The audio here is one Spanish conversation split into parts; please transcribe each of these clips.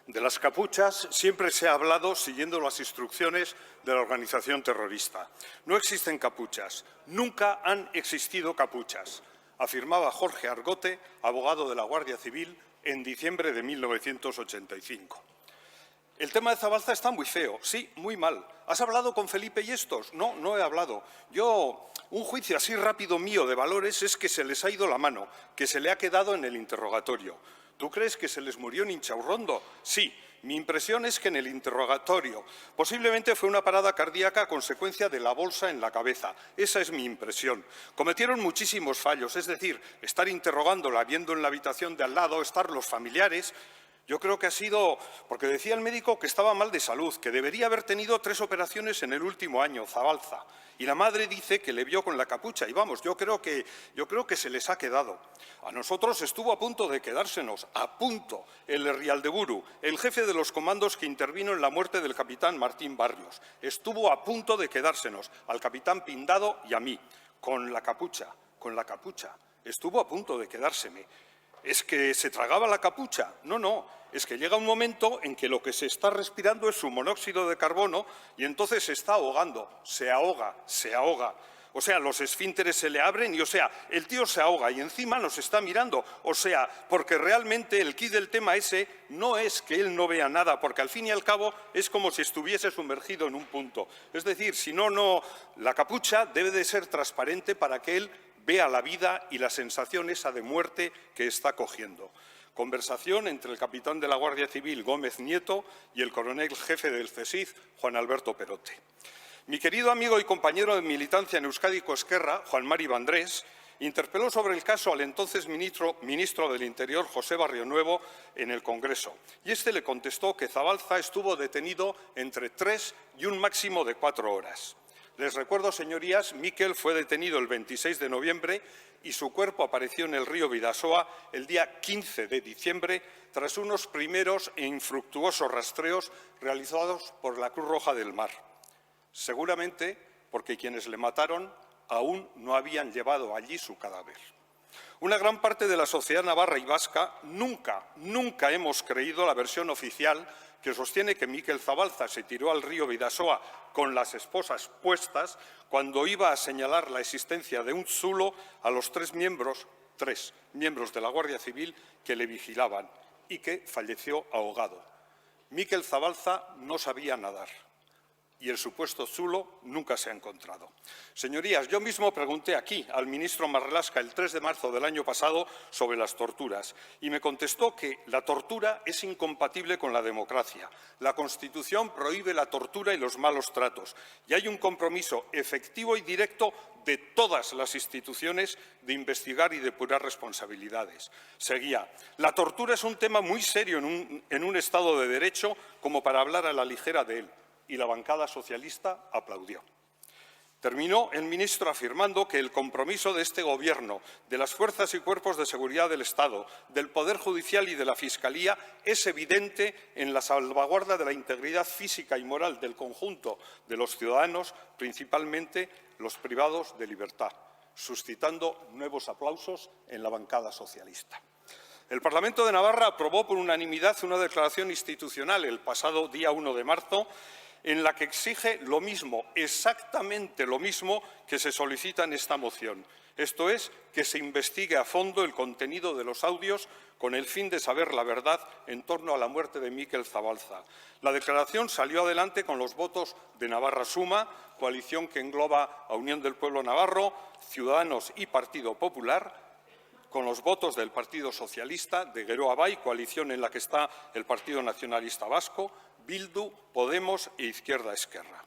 De las capuchas siempre se ha hablado siguiendo las instrucciones de la organización terrorista. No existen capuchas, nunca han existido capuchas, afirmaba Jorge Argote, abogado de la Guardia Civil, en diciembre de 1985. El tema de Zabalza está muy feo, sí, muy mal. ¿Has hablado con Felipe y estos? No, no he hablado. Un juicio así rápido mío de valores es que se les ha ido la mano, que se le ha quedado en el interrogatorio. ¿Tú crees que se les murió en Inchaurrondo? Sí, mi impresión es que en el interrogatorio. Posiblemente fue una parada cardíaca a consecuencia de la bolsa en la cabeza. Esa es mi impresión. Cometieron muchísimos fallos, es decir, estar interrogándola, viendo en la habitación de al lado, estar los familiares. Yo creo que ha sido porque decía el médico que estaba mal de salud, que debería haber tenido 3 operaciones en el último año, Zabalza. Y la madre dice que le vio con la capucha. Y vamos, yo creo que se les ha quedado. A nosotros estuvo a punto de quedársenos, a punto, el Rialdeburu, el jefe de los comandos que intervino en la muerte del capitán Martín Barrios. Estuvo a punto de quedársenos, al capitán Pindado y a mí, con la capucha. Estuvo a punto de quedárseme. ¿Es que se tragaba la capucha? No, no. Es que llega un momento en que lo que se está respirando es su monóxido de carbono y entonces se está ahogando, se ahoga. O sea, los esfínteres se le abren y, el tío se ahoga y encima nos está mirando. Porque realmente el quid del tema ese no es que él no vea nada, porque al fin y al cabo es como si estuviese sumergido en un punto. Es decir, si no, la capucha debe de ser transparente para que él vea la vida y la sensación esa de muerte que está cogiendo. Conversación entre el capitán de la Guardia Civil, Gómez Nieto, y el coronel jefe del CSIC, Juan Alberto Perote. Mi querido amigo y compañero de militancia en Euskadiko Ezkerra, Juan Mari Vandrés, interpeló sobre el caso al entonces ministro del Interior, José Barrionuevo, en el Congreso. Y este le contestó que Zabalza estuvo detenido entre 3 y un máximo de 4 horas. Les recuerdo, señorías, Miquel fue detenido el 26 de noviembre y su cuerpo apareció en el río Bidasoa el día 15 de diciembre tras unos primeros e infructuosos rastreos realizados por la Cruz Roja del Mar. Seguramente porque quienes le mataron aún no habían llevado allí su cadáver. Una gran parte de la sociedad navarra y vasca nunca hemos creído la versión oficial que sostiene que Miquel Zabalza se tiró al río Bidasoa con las esposas puestas cuando iba a señalar la existencia de un zulo a los 3 miembros de la Guardia Civil que le vigilaban y que falleció ahogado. Miquel Zabalza no sabía nadar y el supuesto zulo nunca se ha encontrado. Señorías, yo mismo pregunté aquí al ministro Marlaska el 3 de marzo del año pasado sobre las torturas y me contestó que la tortura es incompatible con la democracia. La Constitución prohíbe la tortura y los malos tratos y hay un compromiso efectivo y directo de todas las instituciones de investigar y depurar responsabilidades. Seguía, la tortura es un tema muy serio en un Estado de Derecho como para hablar a la ligera de él. Y la bancada socialista aplaudió. Terminó el ministro afirmando que el compromiso de este Gobierno, de las fuerzas y cuerpos de seguridad del Estado, del Poder Judicial y de la Fiscalía es evidente en la salvaguarda de la integridad física y moral del conjunto de los ciudadanos, principalmente los privados de libertad, suscitando nuevos aplausos en la bancada socialista. El Parlamento de Navarra aprobó por unanimidad una declaración institucional el pasado día 1 de marzo en la que exige lo mismo, exactamente lo mismo que se solicita en esta moción. Esto es, que se investigue a fondo el contenido de los audios con el fin de saber la verdad en torno a la muerte de Miquel Zabalza. La declaración salió adelante con los votos de Navarra Suma, coalición que engloba a Unión del Pueblo Navarro, Ciudadanos y Partido Popular, con los votos del Partido Socialista, de Geroa Bai, coalición en la que está el Partido Nacionalista Vasco, Bildu, Podemos e Izquierda Esquerra.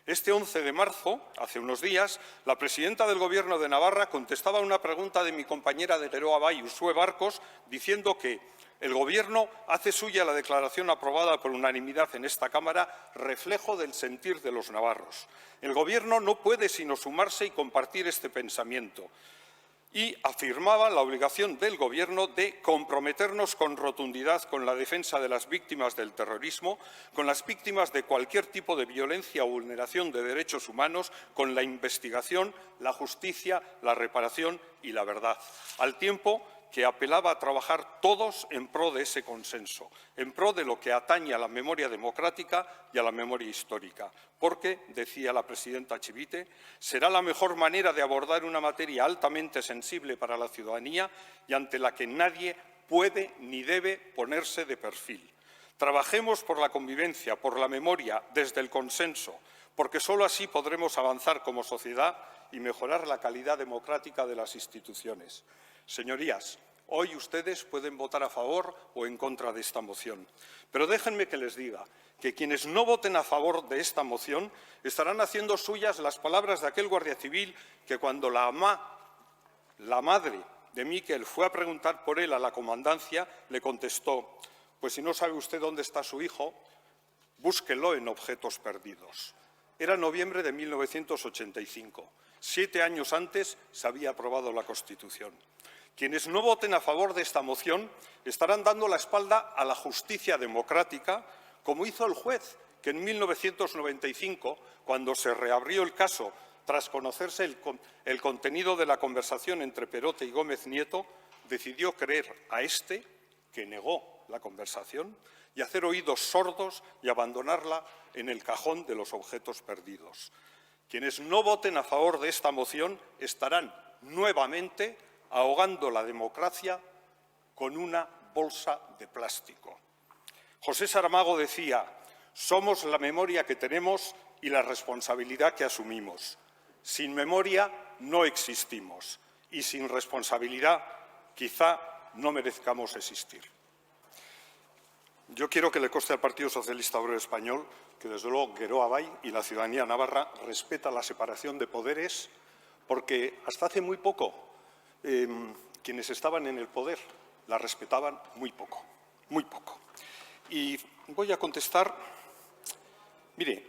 Este 11 de marzo, hace unos días, la presidenta del Gobierno de Navarra contestaba a una pregunta de mi compañera de Geroa Bai, Uxue Barcos, diciendo que el Gobierno hace suya la declaración aprobada por unanimidad en esta Cámara, reflejo del sentir de los navarros. El Gobierno no puede sino sumarse y compartir este pensamiento. Y afirmaba la obligación del Gobierno de comprometernos con rotundidad con la defensa de las víctimas del terrorismo, con las víctimas de cualquier tipo de violencia o vulneración de derechos humanos, con la investigación, la justicia, la reparación y la verdad, al tiempo que apelaba a trabajar todos en pro de ese consenso, en pro de lo que atañe a la memoria democrática y a la memoria histórica, porque, decía la presidenta Chivite, será la mejor manera de abordar una materia altamente sensible para la ciudadanía y ante la que nadie puede ni debe ponerse de perfil. Trabajemos por la convivencia, por la memoria, desde el consenso, porque solo así podremos avanzar como sociedad y mejorar la calidad democrática de las instituciones. Señorías, hoy ustedes pueden votar a favor o en contra de esta moción, pero déjenme que les diga que quienes no voten a favor de esta moción estarán haciendo suyas las palabras de aquel guardia civil que cuando la madre de Miquel fue a preguntar por él a la comandancia, le contestó: pues si no sabe usted dónde está su hijo, búsquelo en objetos perdidos. Era noviembre de 1985. 7 años antes se había aprobado la Constitución. Quienes no voten a favor de esta moción estarán dando la espalda a la justicia democrática, como hizo el juez, que en 1995, cuando se reabrió el caso tras conocerse el contenido de la conversación entre Perote y Gómez Nieto, decidió creer a este, que negó la conversación, y hacer oídos sordos y abandonarla en el cajón de los objetos perdidos. Quienes no voten a favor de esta moción estarán nuevamente ahogando la democracia con una bolsa de plástico. José Saramago decía: somos la memoria que tenemos y la responsabilidad que asumimos. Sin memoria no existimos y sin responsabilidad quizá no merezcamos existir. Yo quiero que le conste al Partido Socialista Obrero Español que, desde luego, Geroa Bai y la ciudadanía navarra respeta la separación de poderes, porque hasta hace muy poco quienes estaban en el poder la respetaban muy poco, muy poco. Y voy a contestar. Mire,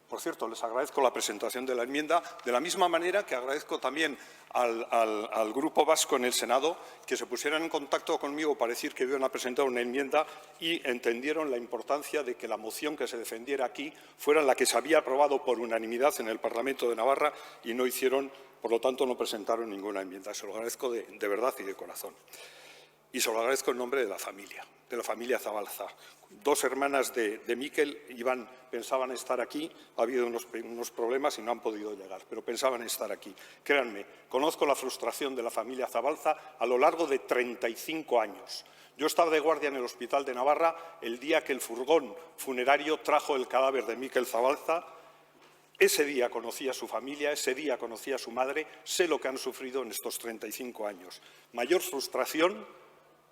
por cierto, les agradezco la presentación de la enmienda, de la misma manera que agradezco también al Grupo Vasco en el Senado que se pusieran en contacto conmigo para decir que iban a presentar una enmienda y entendieron la importancia de que la moción que se defendiera aquí fuera la que se había aprobado por unanimidad en el Parlamento de Navarra y no hicieron, por lo tanto, no presentaron ninguna enmienda. Se lo agradezco de verdad y de corazón. Y se lo agradezco en nombre de la familia Zabalza. 2 hermanas de Miquel pensaban estar aquí, ha habido unos problemas y no han podido llegar, pero pensaban estar aquí. Créanme, conozco la frustración de la familia Zabalza a lo largo de 35 años. Yo estaba de guardia en el Hospital de Navarra el día que el furgón funerario trajo el cadáver de Miquel Zabalza. Ese día conocí a su familia, ese día conocí a su madre, sé lo que han sufrido en estos 35 años. Mayor frustración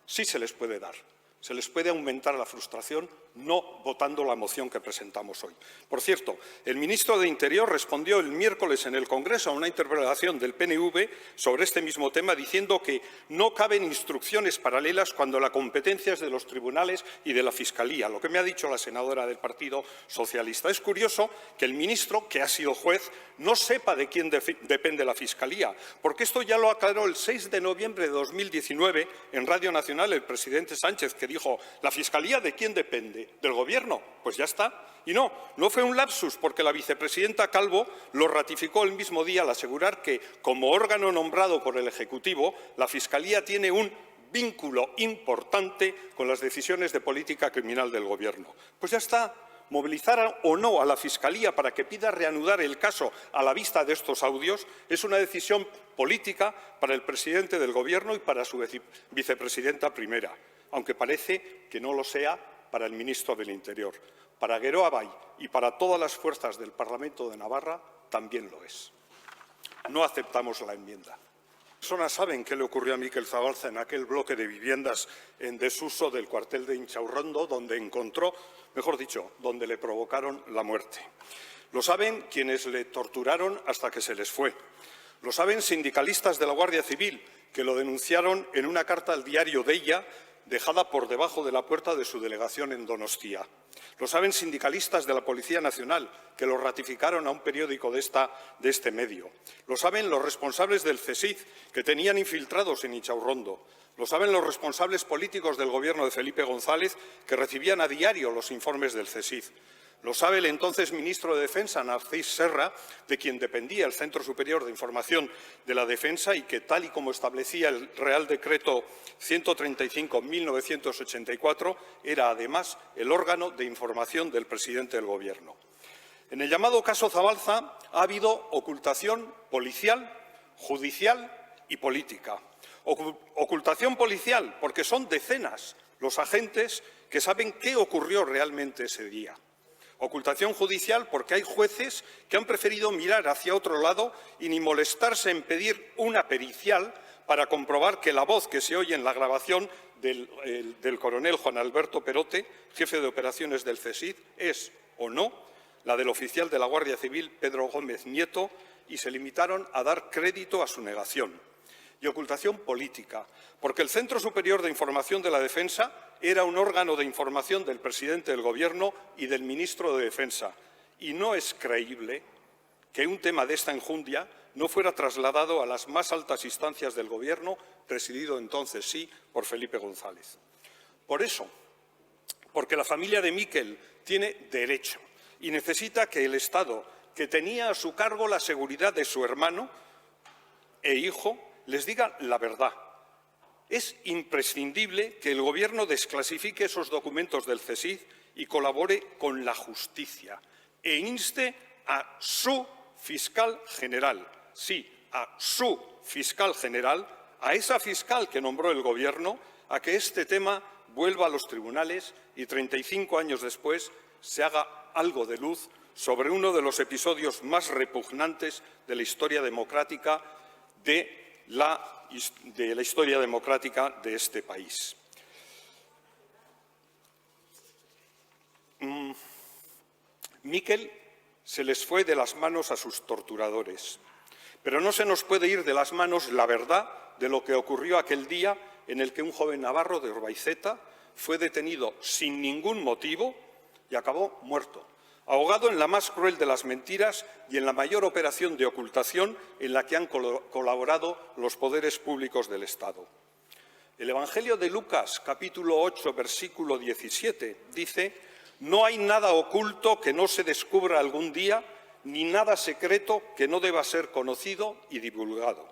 sí se les puede dar. Se les puede aumentar la frustración no votando la moción que presentamos hoy. Por cierto, el ministro de Interior respondió el miércoles en el Congreso a una interpelación del PNV sobre este mismo tema diciendo que no caben instrucciones paralelas cuando la competencia es de los tribunales y de la Fiscalía, lo que me ha dicho la senadora del Partido Socialista. Es curioso que el ministro, que ha sido juez, no sepa de quién depende la Fiscalía, porque esto ya lo aclaró el 6 de noviembre de 2019 en Radio Nacional el presidente Sánchez, que dijo: ¿la Fiscalía de quién depende? ¿Del Gobierno? Pues ya está. Y no fue un lapsus, porque la vicepresidenta Calvo lo ratificó el mismo día al asegurar que, como órgano nombrado por el Ejecutivo, la Fiscalía tiene un vínculo importante con las decisiones de política criminal del Gobierno. Pues ya está. Movilizar o no a la Fiscalía para que pida reanudar el caso a la vista de estos audios es una decisión política para el presidente del Gobierno y para su vicepresidenta primera, aunque parece que no lo sea para el ministro del Interior. Para Geroa Bai y para todas las fuerzas del Parlamento de Navarra también lo es. No aceptamos la enmienda. Las personas saben qué le ocurrió a Miquel Zabalza en aquel bloque de viviendas en desuso del cuartel de Inchaurrondo, donde encontró, mejor dicho, donde le provocaron la muerte. Lo saben quienes le torturaron hasta que se les fue. Lo saben sindicalistas de la Guardia Civil, que lo denunciaron en una carta al diario Deia, dejada por debajo de la puerta de su delegación en Donostia. Lo saben sindicalistas de la Policía Nacional, que lo ratificaron a un periódico de este medio. Lo saben los responsables del CSIC, que tenían infiltrados en Inchaurrondo. Lo saben los responsables políticos del Gobierno de Felipe González, que recibían a diario los informes del CSIC. Lo sabe el entonces ministro de Defensa, Narcís Serra, de quien dependía el Centro Superior de Información de la Defensa y que, tal y como establecía el Real Decreto 135/1984, era además el órgano de información del presidente del Gobierno. En el llamado caso Zabalza ha habido ocultación policial, judicial y política. Ocultación policial, porque son decenas los agentes que saben qué ocurrió realmente ese día. Ocultación judicial, porque hay jueces que han preferido mirar hacia otro lado y ni molestarse en pedir una pericial para comprobar que la voz que se oye en la grabación del coronel Juan Alberto Perote, jefe de operaciones del CSIC, es o no la del oficial de la Guardia Civil Pedro Gómez Nieto, y se limitaron a dar crédito a su negación. Y ocultación política, porque el Centro Superior de Información de la Defensa era un órgano de información del presidente del Gobierno y del ministro de Defensa, y no es creíble que un tema de esta enjundia no fuera trasladado a las más altas instancias del Gobierno, presidido entonces, sí, por Felipe González. Por eso, porque la familia de Miquel tiene derecho y necesita que el Estado, que tenía a su cargo la seguridad de su hermano e hijo, les diga la verdad. Es imprescindible que el Gobierno desclasifique esos documentos del CSIC y colabore con la justicia e inste a su fiscal general, sí, a su fiscal general, a esa fiscal que nombró el Gobierno, a que este tema vuelva a los tribunales y 35 años después se haga algo de luz sobre uno de los episodios más repugnantes de la historia democrática de la historia democrática de este país. Miquel se les fue de las manos a sus torturadores, pero no se nos puede ir de las manos la verdad de lo que ocurrió aquel día en el que un joven navarro de Orbaizeta fue detenido sin ningún motivo y acabó muerto, ahogado en la más cruel de las mentiras y en la mayor operación de ocultación en la que han colaborado los poderes públicos del Estado. El Evangelio de Lucas, capítulo 8, versículo 17, dice: «No hay nada oculto que no se descubra algún día, ni nada secreto que no deba ser conocido y divulgado».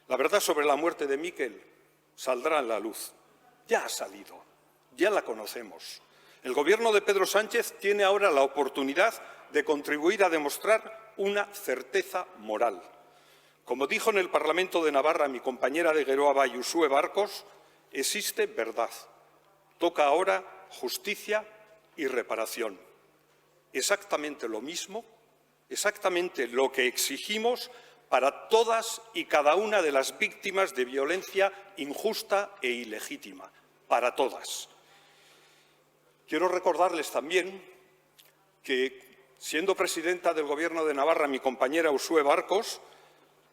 La verdad sobre la muerte de Miquel saldrá a la luz. Ya ha salido, ya la conocemos. El Gobierno de Pedro Sánchez tiene ahora la oportunidad de contribuir a demostrar una certeza moral. Como dijo en el Parlamento de Navarra mi compañera de Geroa, Uxue Barcos, existe verdad. Toca ahora justicia y reparación. Exactamente lo mismo, exactamente lo que exigimos para todas y cada una de las víctimas de violencia injusta e ilegítima, para todas. Quiero recordarles también que, siendo presidenta del Gobierno de Navarra mi compañera Uxue Barcos,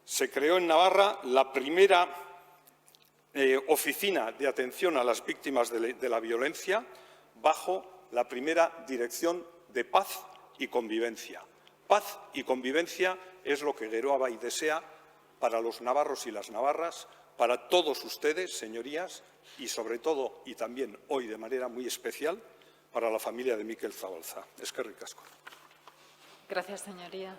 se creó en Navarra la primera oficina de atención a las víctimas de la violencia bajo la primera Dirección de Paz y Convivencia. Paz y convivencia es lo que Geroa Bai desea para los navarros y las navarras, para todos ustedes, señorías, y sobre todo, y también hoy de manera muy especial, para la familia de Miquel Zabalza. Eskerrik asko. Gracias, señoría.